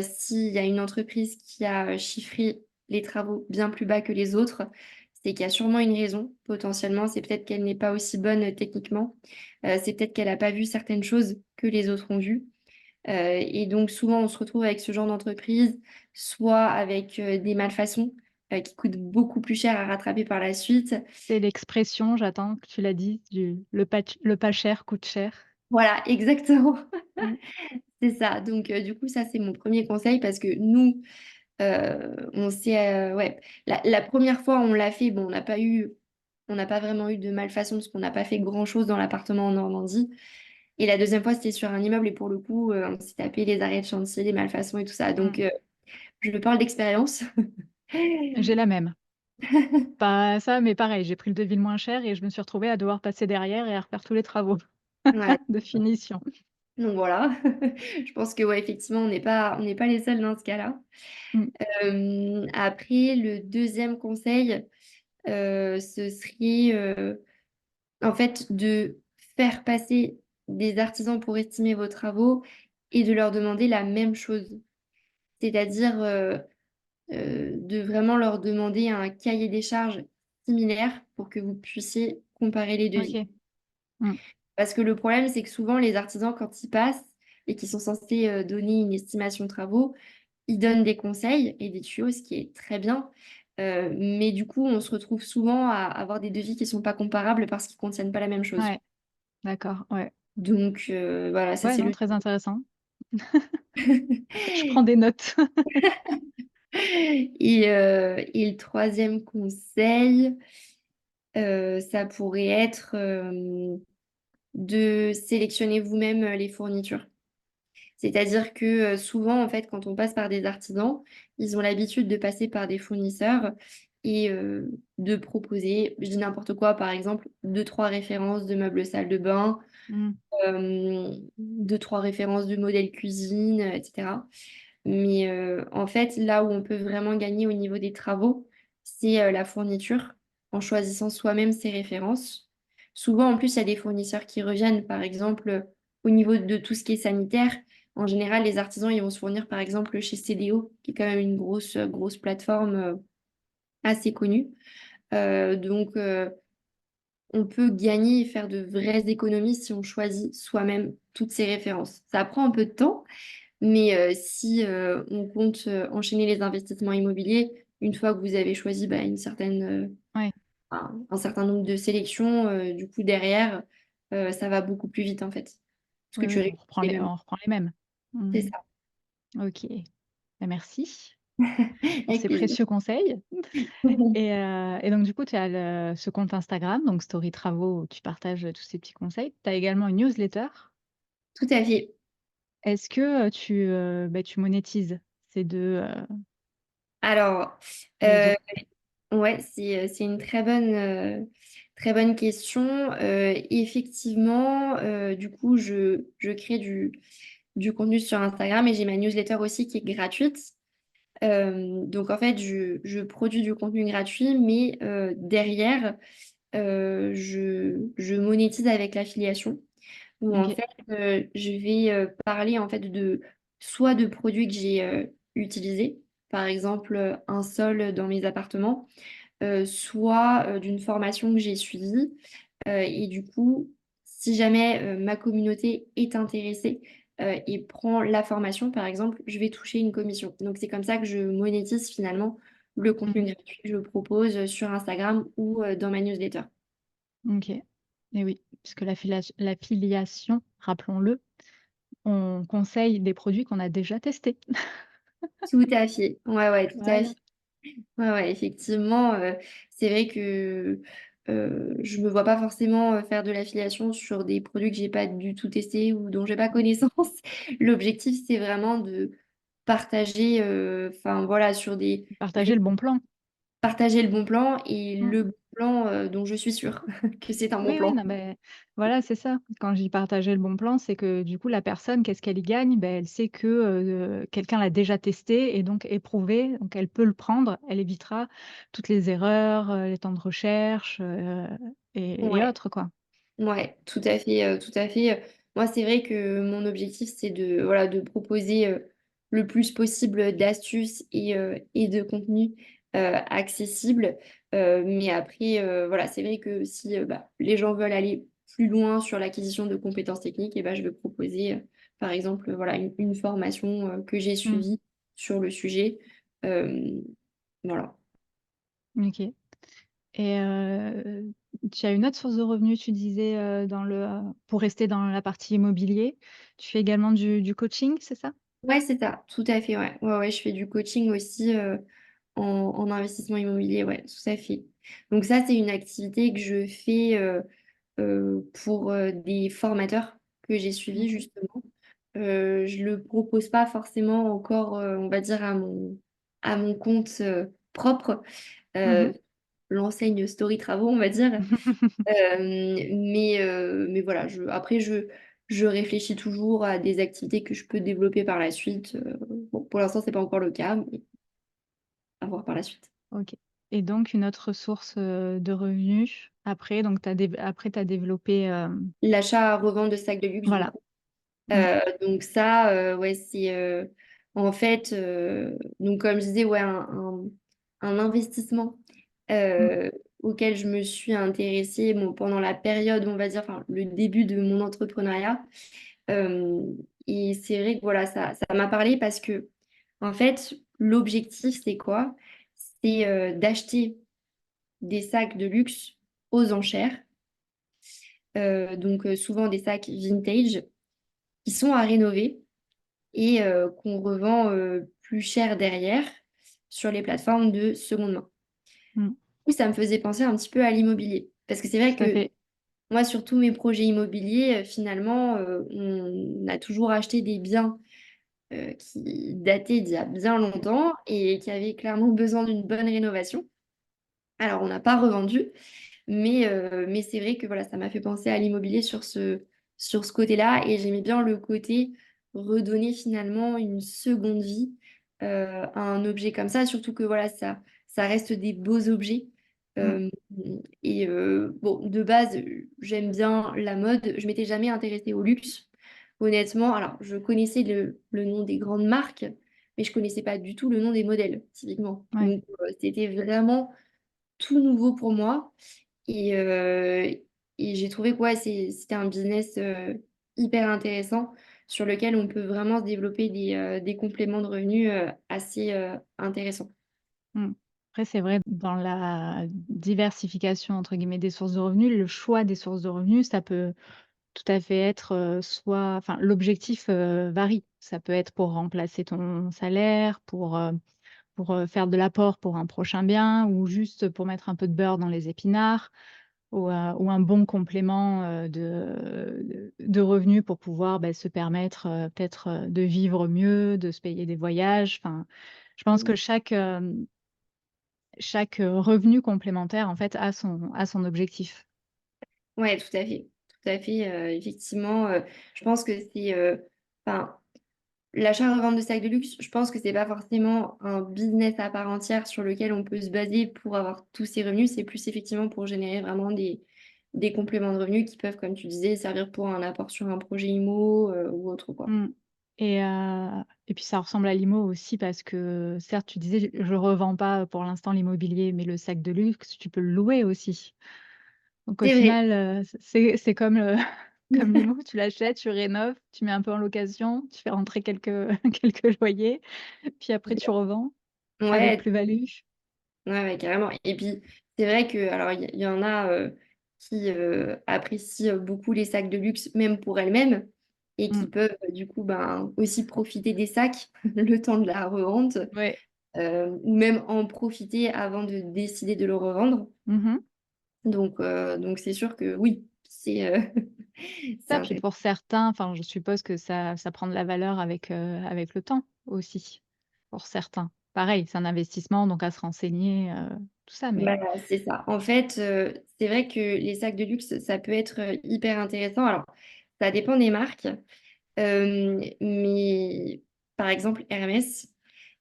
s'il y a une entreprise qui a chiffré les travaux bien plus bas que les autres, c'est qu'il y a sûrement une raison. Potentiellement, c'est peut-être qu'elle n'est pas aussi bonne techniquement. C'est peut-être qu'elle n'a pas vu certaines choses que les autres ont vues. Et donc, souvent, on se retrouve avec ce genre d'entreprise, soit avec des malfaçons qui coûtent beaucoup plus cher à rattraper par la suite. C'est l'expression, j'attends que tu l'as dit, le pas cher coûte cher. Voilà, exactement. Mm. C'est ça. Donc, du coup, ça, c'est mon premier conseil parce que nous, on s'est. Ouais, la première fois, on l'a fait, bon, on n'a pas eu on n'a pas vraiment eu de malfaçon parce qu'on n'a pas fait grand-chose dans l'appartement en Normandie. Et la deuxième fois, c'était sur un immeuble et pour le coup, on s'est tapé les arrêts de chantier, les malfaçons et tout ça. Donc, Mm. je parle d'expérience. J'ai la même. Pas ça, mais pareil, j'ai pris le devis le moins cher et je me suis retrouvée à devoir passer derrière et à refaire tous les travaux Ouais. de finition. Donc voilà. Je pense que ouais, effectivement, on n'est pas les seuls dans ce cas-là. Mm. Après, le deuxième conseil, ce serait en fait de faire passer des artisans pour estimer vos travaux et de leur demander la même chose. C'est-à-dire de vraiment leur demander un cahier des charges similaire pour que vous puissiez comparer les devis. Ok. Mm. Parce que le problème, c'est que souvent, les artisans, quand ils passent et qu'ils sont censés donner une estimation de travaux, ils donnent des conseils et des tuyaux, ce qui est très bien. Mais du coup, on se retrouve souvent à avoir des devis qui ne sont pas comparables parce qu'ils ne contiennent pas la même chose. Ouais, d'accord. Ouais. Donc voilà, ça Ouais, c'est non, le... très intéressant. Je prends des notes. Et le troisième conseil, ça pourrait être de sélectionner vous-même les fournitures. C'est-à-dire que souvent, en fait, quand on passe par des artisans, ils ont l'habitude de passer par des fournisseurs et de proposer, je dis n'importe quoi, par exemple, deux, trois références de meubles salle de bain, Mm. deux, trois références de modèles cuisine, etc. Mais en fait, là où on peut vraiment gagner au niveau des travaux, c'est la fourniture, en choisissant soi-même ses références. Souvent, en plus, il y a des fournisseurs qui reviennent, par exemple, au niveau de tout ce qui est sanitaire. En général, les artisans, ils vont se fournir, par exemple, chez CDO, qui est quand même une grosse plateforme assez connue. Donc, on peut gagner et faire de vraies économies si on choisit soi-même toutes ces références. Ça prend un peu de temps, mais si on compte enchaîner les investissements immobiliers, une fois que vous avez choisi bah, Ouais. un certain nombre de sélections, du coup derrière, ça va beaucoup plus vite en fait. Parce que Oui, tu oui, récupères les mêmes. on reprend les mêmes. C'est Mm. ça. Ok. Bah, merci pour Avec ces plaisir. précieux conseils. Et donc, du coup, tu as ce compte Instagram, donc Story Travaux, où tu partages tous ces petits conseils. Tu as également une newsletter. Tout à fait. Est-ce que tu monétises ces Alors, euh, réseaux? ouais, c'est une très bonne question. Effectivement, du coup, je crée du contenu sur Instagram et j'ai ma newsletter aussi qui est gratuite. Donc en fait, je produis du contenu gratuit, mais derrière, je monétise avec l'affiliation, où en Ok, fait, je vais parler en fait de soit de produits que j'ai utilisés, par exemple un sol dans mes appartements, soit d'une formation que j'ai suivie. Et du coup, si jamais ma communauté est intéressée et prend la formation, par exemple, je vais toucher une commission. Donc, c'est comme ça que je monétise finalement le contenu mm, gratuit que je propose sur Instagram ou dans ma newsletter. ok. Et oui, puisque l'affiliation, rappelons-le, on conseille des produits qu'on a déjà testés. Tout à fait. Ouais, ouais, tout à Voilà. fait. Ouais, ouais, effectivement, c'est vrai que je me vois pas forcément faire de l'affiliation sur des produits que j'ai pas du tout testés ou dont j'ai pas connaissance. L'objectif, c'est vraiment de partager, enfin voilà, Partager le bon plan. partager le bon plan et Mm. le bon plan dont je suis sûre que c'est un bon Oui, oui, plan. non, mais voilà, c'est ça. Quand je dis partager le bon plan, c'est que du coup, la personne, qu'est-ce qu'elle y gagne? Ben, elle sait que quelqu'un l'a déjà testé et donc éprouvé, donc elle peut le prendre, elle évitera toutes les erreurs, les temps de recherche et Ouais, autres, quoi. ouais, tout à fait, tout à fait. Moi, c'est vrai que mon objectif, c'est de, voilà, de proposer le plus possible d'astuces et de contenus accessibles. Mais après, voilà, c'est vrai que si bah, les gens veulent aller plus loin sur l'acquisition de compétences techniques, et ben, je vais proposer, par exemple, voilà, une formation que j'ai Mm. suivie sur le sujet. Euh, voilà. Ok. Et tu as une autre source de revenus, tu disais, pour rester dans la partie immobilier. Tu fais également du coaching, c'est ça? Ouais, c'est ça, tout à fait, ouais. Ouais, ouais, je fais du coaching aussi. en investissement immobilier, ouais, tout à fait. Donc ça, c'est une activité que je fais pour des formateurs que j'ai suivis Ok. justement. Je le propose pas forcément encore, on va dire, à mon compte propre, Mhm. euh, l'enseigne Story Travaux, on va dire. Mais voilà, après, je réfléchis toujours à des activités que je peux développer par la suite. Bon, pour l'instant, c'est pas encore le cas, mais à voir par la suite. Ok. Et donc, une autre source de revenus après, donc après, tu as développé. L'achat-revente de sacs de luxe, du Voilà. coup. Mm, Donc ça, ouais, c'est en fait, donc comme je disais, ouais, un investissement mm, euh, auquel je me suis intéressée bon, pendant la période, on va dire, enfin, le début de mon entrepreneuriat. Euh, et c'est vrai que voilà, ça m'a parlé parce que, en fait, l'objectif, c'est quoi? C'est d'acheter des sacs de luxe aux enchères, donc souvent des sacs vintage qui sont à rénover et qu'on revend plus cher derrière sur les plateformes de seconde main. mm. Du coup, ça me faisait penser un petit peu à l'immobilier. Parce que c'est vrai Tout à que fait. moi, sur tous mes projets immobiliers, finalement, on a toujours acheté des biens qui dataient d'il y a bien longtemps et qui avaient clairement besoin d'une bonne rénovation. Alors, on n'a pas revendu, mais c'est vrai que voilà, ça m'a fait penser à l'immobilier sur ce côté-là et j'aimais bien le côté redonner finalement une seconde vie à un objet comme ça, surtout que voilà, ça reste des beaux objets. Mm, Euh, bon, de base, j'aime bien la mode. Je m'étais jamais intéressée au luxe, honnêtement. Alors, je connaissais le nom des grandes marques, mais je connaissais pas du tout le nom des modèles, typiquement. ouais. Donc, c'était vraiment tout nouveau pour moi. Et, euh, et j'ai trouvé que ouais, c'était un business hyper intéressant sur lequel on peut vraiment se développer des compléments de revenus assez intéressants. Mm. Après, c'est vrai, dans la diversification, entre guillemets, des sources de revenus, le choix des sources de revenus, ça peut tout à fait être soit, enfin, l'objectif varie. Ça peut être pour remplacer ton salaire, pour faire de l'apport pour un prochain bien, ou juste pour mettre un peu de beurre dans les épinards, ou un bon complément de revenus pour pouvoir se permettre peut-être de vivre mieux, de se payer des voyages. Enfin, je pense que chaque revenu complémentaire, en fait, a son objectif. Ouais, tout à fait. Tout à fait. Effectivement, je pense que c'est enfin, l'achat-revente de sacs de luxe, je pense que c'est pas forcément un business à part entière sur lequel on peut se baser pour avoir tous ces revenus. C'est plus effectivement pour générer vraiment des compléments de revenus qui peuvent, comme tu disais, servir pour un apport sur un projet IMO ou autre, quoi. Mm. Et puis ça ressemble à l'IMO aussi parce que certes, tu disais, je revends pas pour l'instant l'immobilier, mais le sac de luxe, tu peux le louer aussi. Donc au C'est vrai. final, c'est comme, comme l'IMO, tu l'achètes, tu rénoves, tu mets un peu en location, tu fais rentrer quelques quelques loyers, puis après tu revends avec Ouais, plus-value. ouais, carrément. Et puis, c'est vrai que, alors, il y en a qui apprécient beaucoup les sacs de luxe, même pour elles-mêmes, et qui Mmh. peuvent, du coup, ben, aussi profiter des sacs le temps de la revente, Ouais. ou même en profiter avant de décider de le revendre. Mmh. Donc c'est sûr que oui, c'est Ça, puis intéressant. pour certains, enfin, je suppose que ça prend de la valeur avec le temps aussi, pour certains. Pareil, c'est un investissement, donc à se renseigner, tout ça, mais Bah, c'est ça. En fait, c'est vrai que les sacs de luxe, ça peut être hyper intéressant. Alors, ça dépend des marques. Mais par exemple, Hermès,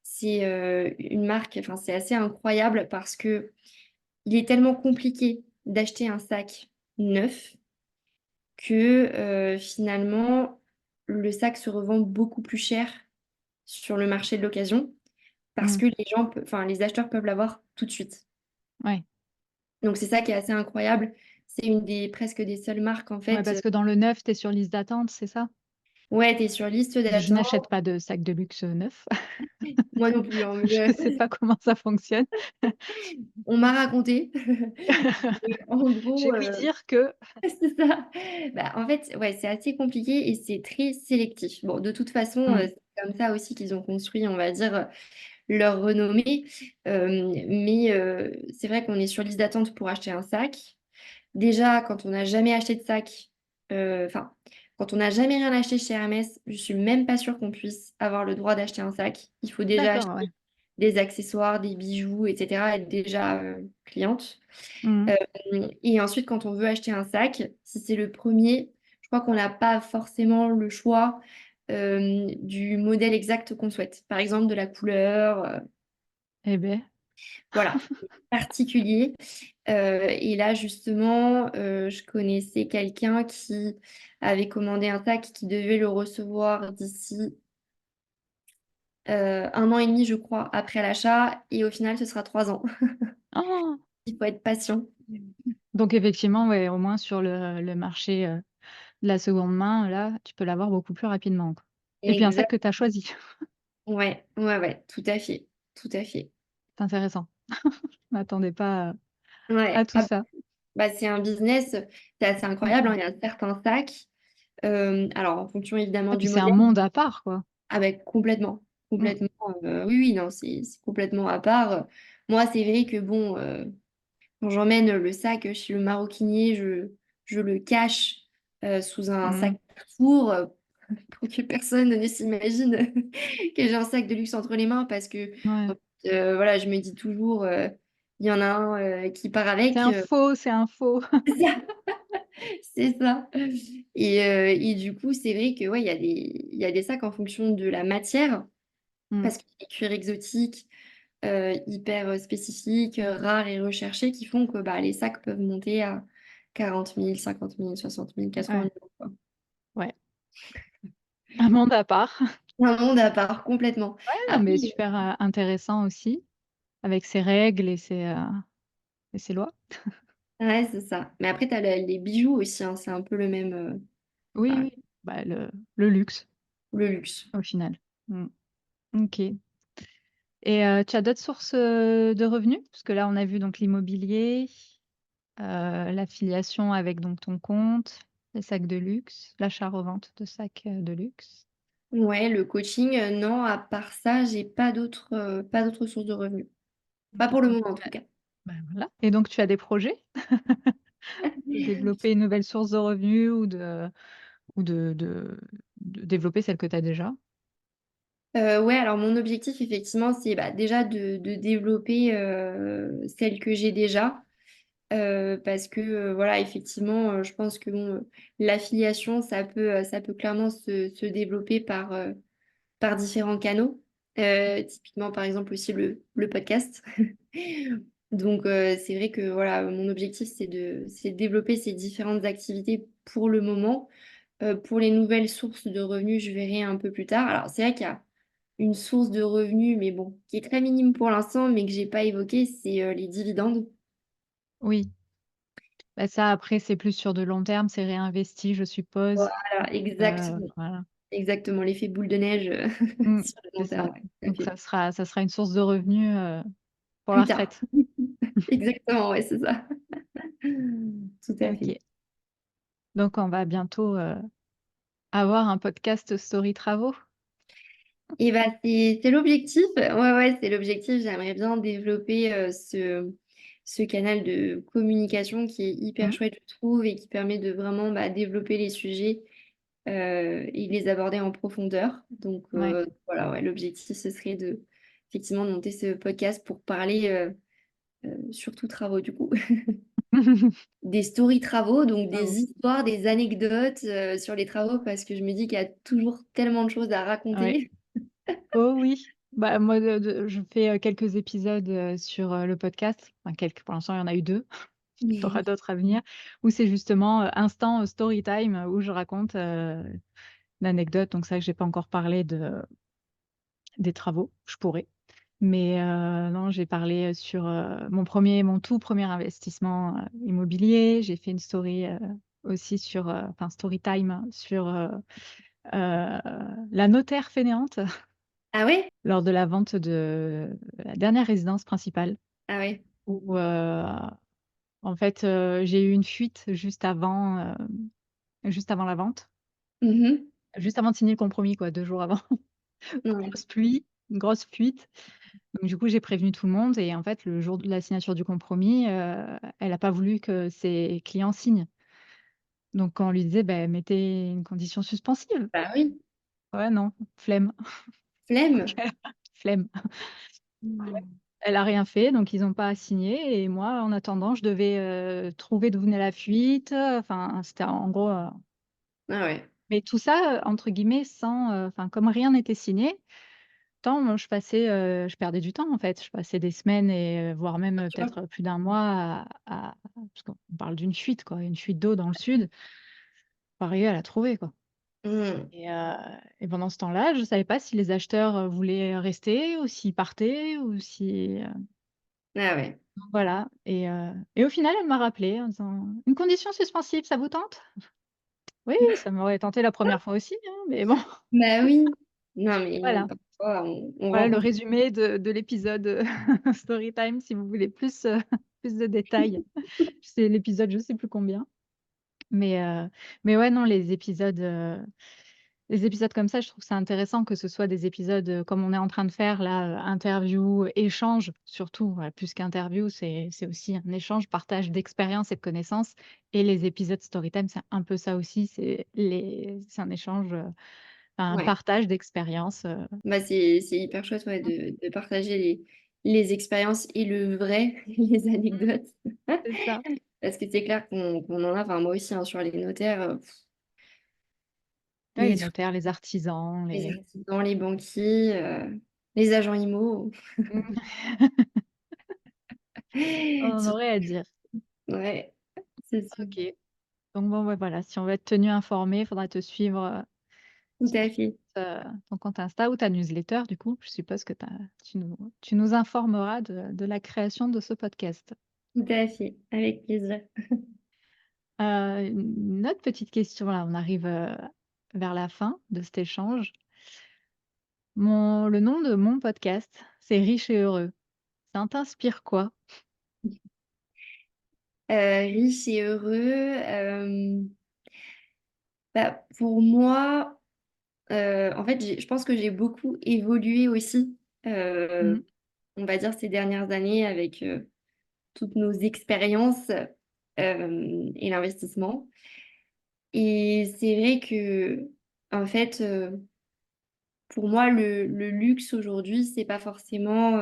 c'est une marque, enfin, c'est assez incroyable parce que il est tellement compliqué d'acheter un sac neuf que finalement, le sac se revend beaucoup plus cher sur le marché de l'occasion parce mmh, que enfin, les acheteurs peuvent l'avoir tout de suite. ouais. Donc, c'est ça qui est assez incroyable. C'est presque des seules marques, en Ouais, fait. parce que dans le neuf, tu es sur liste d'attente, c'est ça? Ouais, tu es sur liste Je d'attente. n'achète pas de sac de luxe neuf. Moi non plus, hein, Je sais pas comment ça fonctionne. on m'a raconté. Et en J'ai gros, ouï dire que c'est ça. Bah, en fait, ouais, c'est assez compliqué et c'est très sélectif. Bon, de toute façon, mmh, c'est comme ça aussi qu'ils ont construit, on va dire, leur renommée. Mais c'est vrai qu'on est sur liste d'attente pour acheter un sac. Déjà, quand on n'a jamais acheté de sac, enfin, quand on n'a jamais rien acheté chez Hermès, je suis même pas sûre qu'on puisse avoir le droit d'acheter un sac. Il faut déjà D'accord, acheter ouais. des accessoires, des bijoux, etc., être déjà cliente. Mhm. Et ensuite, quand on veut acheter un sac, si c'est le premier, je crois qu'on n'a pas forcément le choix du modèle exact qu'on souhaite. Par exemple, de la couleur, Eh ben, voilà, particulier. Et là, justement, je connaissais quelqu'un qui avait commandé un sac qui devait le recevoir d'ici 1 an et demi, je crois, après l'achat. Et au final, ce sera 3 ans. oh. Il faut être patient. Donc effectivement, ouais, au moins sur le marché de la seconde main, là, tu peux l'avoir beaucoup plus rapidement, quoi. Et puis un sac Exact. que tu as choisi. Ouais, ouais, ouais, tout à fait. Tout à fait. C'est intéressant. Je m'attendais pas à Ouais. tout Ah, ça. bah, c'est un business, c'est assez incroyable, hein. Mhm. Il y a certains sacs. Alors, en fonction évidemment Et puis du c'est un modèle. monde à part, quoi. Ah ben complètement, Mm. complètement. Oui, oui, non, c'est complètement à part. Moi, c'est vrai que bon, quand j'emmène le sac chez le maroquinier, je le cache sous un sac Mhm. four pour que personne ne s'imagine que j'ai un sac de luxe entre les mains parce que Ouais. voilà, je me dis toujours, il y en a un qui part C'est avec. un faux, c'est un faux. C'est ça. Et du coup, c'est vrai que ouais, il y a des sacs en fonction de la matière. Mm. Parce qu'il y a des cuirs exotiques hyper spécifiques, rares et recherchés qui font que bah, les sacs peuvent monter à 40 000, 50 000, 60 000, 80 Ouais, 000 quoi. ouais. Un monde à part. Un monde à part, complètement. Ouais, non, Après, mais super intéressant aussi, avec ses règles et ses lois. ouais, c'est ça. Mais après, tu as les bijoux aussi, hein, c'est un peu le même, Oui, enfin, oui. Bah, le luxe, le luxe. au final. Mm. Ok. Et tu as d'autres sources de revenus? Parce que là, on a vu donc l'immobilier, l'affiliation avec donc ton compte, les sacs de luxe, l'achat-revente de sacs de luxe. Ouais, le coaching, non, à part ça, j'ai pas d'autres sources de revenus. Pas Ok. pour le moment, en tout cas. Bah, voilà. Et donc, tu as des projets de développer une nouvelle source de revenus ou de développer celle que tu as déjà? Ouais, alors mon objectif, effectivement, c'est bah, déjà de développer celle que j'ai déjà. Parce que voilà, effectivement, je pense que bon, l'affiliation, ça peut clairement se développer par différents canaux. Typiquement, par exemple, aussi le podcast. Donc, c'est vrai que voilà, mon objectif, c'est de développer ces différentes activités pour le moment. Pour les nouvelles sources de revenus, je verrai un peu plus tard. Alors, c'est vrai qu'il y a une source de revenus, mais bon, qui est très minime pour l'instant, mais que j'ai pas évoqué, c'est les dividendes. Oui. Bah, ça, après, c'est plus sur de long terme, c'est réinvesti, je suppose. Voilà, exactement. Voilà. Exactement, l'effet boule de neige Mm, sur le c'est long ça. terme, ouais, tout à Donc, fait. ça sera une source de revenus pour la Plus tard. retraite. Exactement, ouais, c'est ça. Tout à fait. Ok. Donc, on va bientôt avoir un podcast Story Travaux. Et bah, c'est l'objectif. Ouais, ouais, c'est l'objectif. J'aimerais bien développer ce canal de communication qui est hyper Mm, chouette, je trouve, et qui permet de vraiment bah, développer les sujets et de les aborder en profondeur. Donc, ouais. voilà, ouais, l'objectif, ce serait de, effectivement, de monter ce podcast pour parler surtout travaux, du coup. Des stories travaux, donc Oh, des histoires, des anecdotes sur les travaux, parce que je me dis qu'il y a toujours tellement de choses à ouais. raconter. Oh oui. Bah, moi, je fais quelques épisodes sur le podcast. Enfin, quelques, pour l'instant, il y en a eu 2. Il y aura d'autres à venir. Où c'est justement instant story time où je raconte une anecdote. Donc, ça, que j'ai pas encore parlé des travaux. Je pourrais. Mais non, j'ai parlé sur mon tout premier investissement immobilier. J'ai fait une story aussi sur, enfin, story time sur euh, la notaire fainéante Ah ouais? lors de la vente de la dernière résidence principale, Ah ouais. où en fait j'ai eu une fuite juste avant la vente, Mhm. juste avant de signer le compromis, quoi, 2 jours avant. Ouais. Grosse pluie. une grosse fuite. Donc du coup, j'ai prévenu tout le monde et en fait, le jour de la signature du compromis, elle a pas voulu que ses clients signent. Donc quand on lui disait: «Beh, mettez une condition suspensive». Bah oui, Ouais, non, flemme. flemme. OK, flemme. Mm. Elle a rien fait, donc ils ont pas signé et moi, en attendant, je devais, trouver d'où venait la fuite, enfin, c'était en gros, Ah ouais, mais tout ça, entre guillemets, sans, enfin, comme rien n'était signé, tant moi je perdais du temps, en fait. Je passais des semaines et voire même, bien sûr. peut-être plus d'un mois à parce qu'on parle d'une fuite, quoi, une fuite d'eau dans le sud, pour arriver à la trouver, quoi. Mm. Et pendant ce temps-là, je savais pas si les acheteurs, voulaient rester ou s'ils partaient ou si, Ah ouais. voilà et au final, elle m'a rappelé en disant: «Une condition suspensive, ça vous tente?» Oui, ça m'aurait tenté la première fois aussi, hein, mais bon, Bah oui. Non, mais voilà. parfois, on Voilà le rencontre. résumé de l'épisode, story time si vous voulez plus, plus de détails. C'est l'épisode je sais plus combien, mais heu, mais ouais, non, les épisodes comme ça, je trouve ça intéressant que ce soit des épisodes, comme on est en train de faire là, interview, échange surtout, ouais, plus qu'interview, c'est aussi un échange, partage d'expériences et de connaissances et les épisodes story time, c'est un peu ça aussi, c'est un échange, un Ouais. partage d'expériences, Bah, c'est hyper chouette, ouais, de partager les expériences et le vrai, les anecdotes. c'est ça. Parce que c'est clair qu'on en a, enfin moi aussi, hein, sur les notaires, Ouais, les les notaires, les artisans, les les artisans, les banquiers, les agents IMO. mmh, on en aurait à dire. Ouais, c'est sûr. OK. Donc bon, ouais, voilà, si on veut être tenu informé, il faudra te suivre, Tout sur à fait, ton compte Insta ou ta newsletter du coup. Je suppose que tu nous informeras de la création de ce podcast. tout à fait, avec plaisir. Une autre petite question, là, on arrive, vers la fin de cet échange. Le nom de mon podcast, c'est Riche et heureux. Ça t'inspire quoi? Riche et heureux, bah, pour moi, en fait, je pense que j'ai beaucoup évolué aussi, Mmh. on va dire ces dernières années avec, toutes nos expériences, et l'investissement. Et c'est vrai que, en fait, pour moi, le luxe aujourd'hui, c'est pas forcément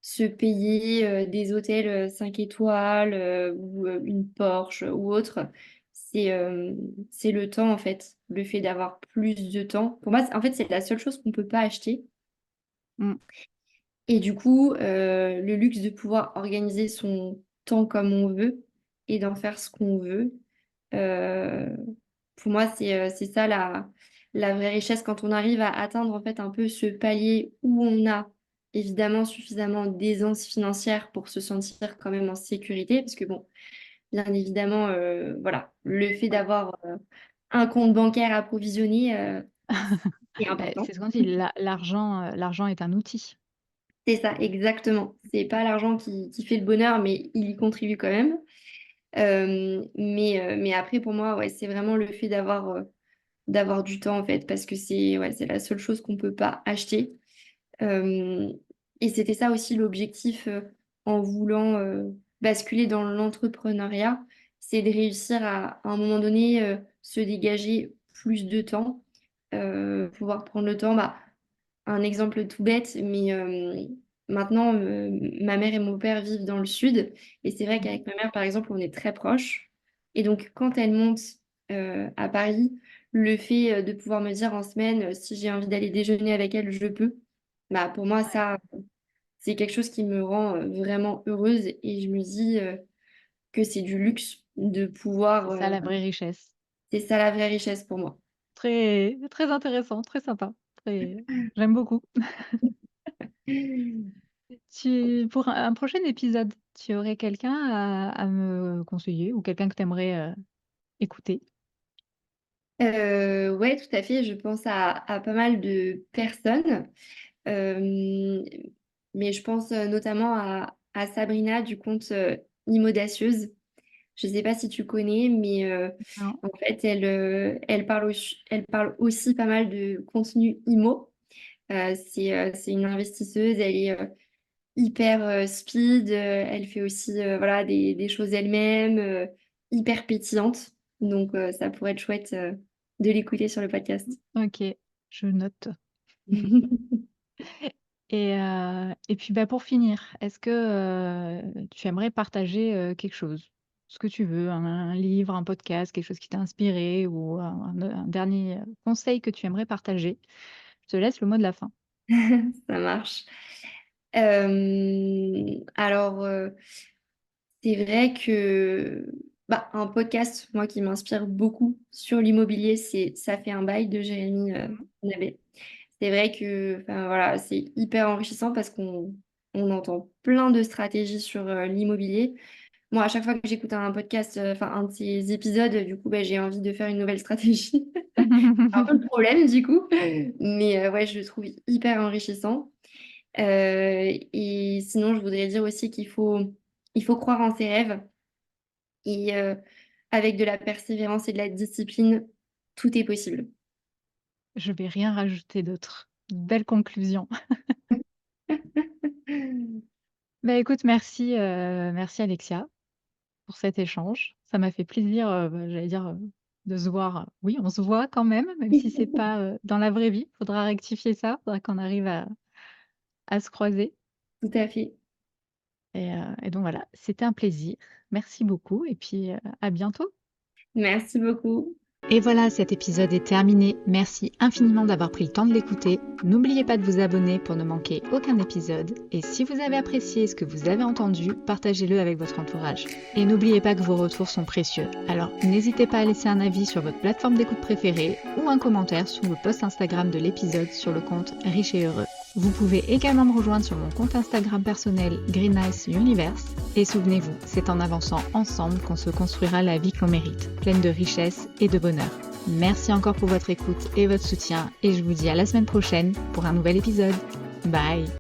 se payer des hôtels 5 étoiles ou une Porsche ou autre. C'est le temps, en fait, le fait d'avoir plus de temps. Pour moi, en fait, c'est la seule chose qu'on peut pas acheter. Mmh. Et du coup, le luxe de pouvoir organiser son temps comme on veut et d'en faire ce qu'on veut. Euh, pour moi, c'est ça la vraie richesse quand on arrive à atteindre en fait un peu ce palier où on a évidemment suffisamment d'aisance financière pour se sentir quand même en sécurité. Parce que bon, bien évidemment, voilà, le fait Oui. d'avoir un compte bancaire approvisionné, c'est C'est important. ce qu'on dit, l'argent est un outil. C'est ça, exactement. C'est pas l'argent qui fait le bonheur, mais il y contribue quand même. Mais après, pour moi, ouais, c'est vraiment le fait d'avoir du temps, en fait, parce que c'est ouais, c'est la seule chose qu'on peut pas acheter. Euh, et c'était ça aussi l'objectif en voulant basculer dans l'entrepreneuriat, c'est de réussir à un moment donné, se dégager plus de temps, pouvoir prendre le temps. Bah, un exemple tout bête, mais maintenant, ma mère et mon père vivent dans le sud. Et c'est vrai Mmh. qu'avec ma mère, par exemple, on est très proches. Et donc, quand elle monte à Paris, le fait de pouvoir me dire en semaine, si j'ai envie d'aller déjeuner avec elle, je peux. Bah, pour moi, Ouais. ça, c'est quelque chose qui me rend vraiment heureuse. Et je me dis que c'est du luxe de C'est pouvoir... ça la vraie richesse. c'est ça la vraie richesse pour moi. Très très intéressant, très sympa, très j'aime beaucoup. Pour un prochain épisode, tu aurais quelqu'un à me conseiller ou quelqu'un que tu aimerais, écouter? Ouais, tout à fait. Je pense à pas mal de personnes. Euh, mais je pense notamment à Sabrina du compte Immodacieuse. Je ne sais pas si tu connais, mais Non. en fait, elle parle aussi pas mal de contenu IMO. C'est une investisseuse, elle est hyper speed, elle fait aussi voilà, des choses elle-même, hyper pétillante. Donc ça pourrait être chouette de l'écouter sur le podcast. Ok, je note. Et puis bah, pour finir, est-ce que tu aimerais partager quelque chose? Ce que tu veux, un livre, un podcast, quelque chose qui t'a inspiré ou un dernier conseil que tu aimerais partager? Je te laisse le mot de la fin. Ça marche. Alors, c'est vrai que bah, un podcast, moi, qui m'inspire beaucoup sur l'immobilier, c'est Ça fait un bail de Jérémy Nabet. C'est vrai que enfin, voilà, c'est hyper enrichissant parce qu'on entend plein de stratégies sur l'immobilier. Moi, à chaque fois que j'écoute un podcast, enfin un de ces épisodes, du coup, bah, j'ai envie de faire une nouvelle stratégie. Un peu le problème, du coup. Mais ouais, je le trouve hyper enrichissant. Et sinon, je voudrais dire aussi il faut croire en ses rêves. Et avec de la persévérance et de la discipline, tout est possible. Je vais rien rajouter d'autre. Belle conclusion. Bah, écoute, merci Alexia pour cet échange. Ça m'a fait plaisir, bah, j'allais dire, de se voir. Oui, on se voit quand même si c'est pas, dans la vraie vie. Faudra rectifier ça, faudra qu'on arrive à se croiser Tout à fait. et donc voilà, c'était un plaisir. Merci beaucoup et puis, à bientôt. Merci beaucoup. Et voilà, cet épisode est terminé. Merci infiniment d'avoir pris le temps de l'écouter. N'oubliez pas de vous abonner pour ne manquer aucun épisode. Et si vous avez apprécié ce que vous avez entendu, partagez-le avec votre entourage. Et n'oubliez pas que vos retours sont précieux. Alors n'hésitez pas à laisser un avis sur votre plateforme d'écoute préférée ou un commentaire sous le post Instagram de l'épisode sur le compte Riche et Heureux. Vous pouvez également me rejoindre sur mon compte Instagram personnel Green Ice Universe. Et souvenez-vous, c'est en avançant ensemble qu'on se construira la vie que l'on mérite, pleine de richesse et de bonheur. Merci encore pour votre écoute et votre soutien et je vous dis à la semaine prochaine pour un nouvel épisode. Bye!